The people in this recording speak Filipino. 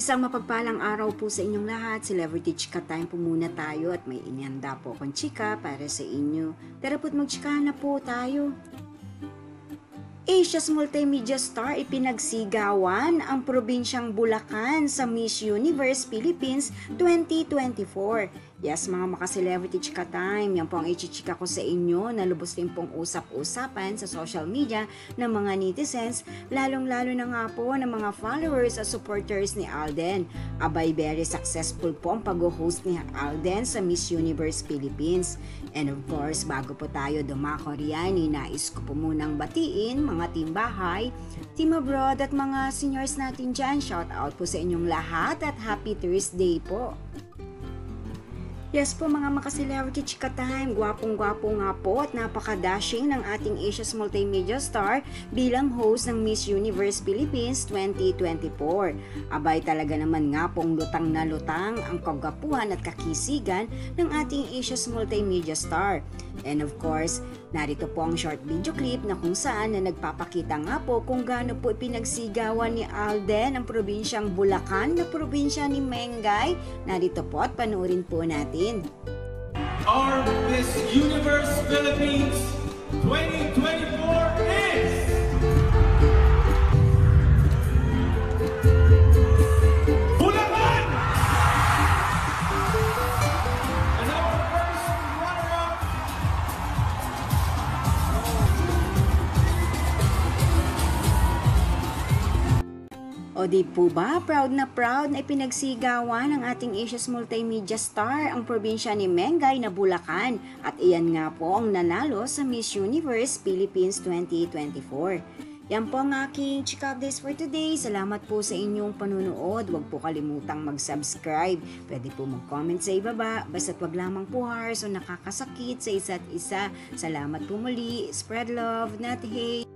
Isang mapagpalang araw po sa inyong lahat. Celebrity Chika Time po muna tayo at may inihanda po akong chika para sa inyo. Tara po't magchika na po tayo. Asia's multimedia star ipinagsigawan ang probinsyang Bulacan sa Miss Universe Philippines 2024. Yes, mga maka-celebrity chika time, yan po ang ichichika ko sa inyo na lubos din pong usap-usapan sa social media ng mga netizens, lalong-lalo na nga po ng mga followers at supporters ni Alden. Abay, very successful po ang pag-host ni Alden sa Miss Universe Philippines. And of course, bago po tayo dumako riyan, nais ko po munang batiin mga team bahay, team abroad at mga seniors natin dyan. Shout out po sa inyong lahat at happy Thursday po. Yes po mga maka-celebrity chika time, gwapong-gwapo nga po at napaka-dashing ng ating Asia's multimedia star bilang host ng Miss Universe Philippines 2024. Abay talaga naman nga pong lutang na lutang ang kagwapuhan at kakisigan ng ating Asia's multimedia star. And of course, narito po ang short video clip na kung saan na nagpapakita nga po kung gaano po ipinagsigawan ni Alden ang probinsyang Bulacan na probinsya ni Mengay. Narito po at panoorin po natin. Our Miss Universe Philippines 2024 is Bulacan! And our first runner-up O di po ba, proud na ipinagsigawan ng ating Asia's multimedia star ang probinsya ni Mengay na Bulacan at iyan nga po ang nanalo sa Miss Universe Philippines 2024. Yan po ang aking chika updates for today. Salamat po sa inyong panunood. Huwag po kalimutang mag-subscribe. Pwede po mag-comment sa ibaba. Basta't wag lamang po harsh o nakakasakit sa isa't isa. Salamat po muli. Spread love, not hate.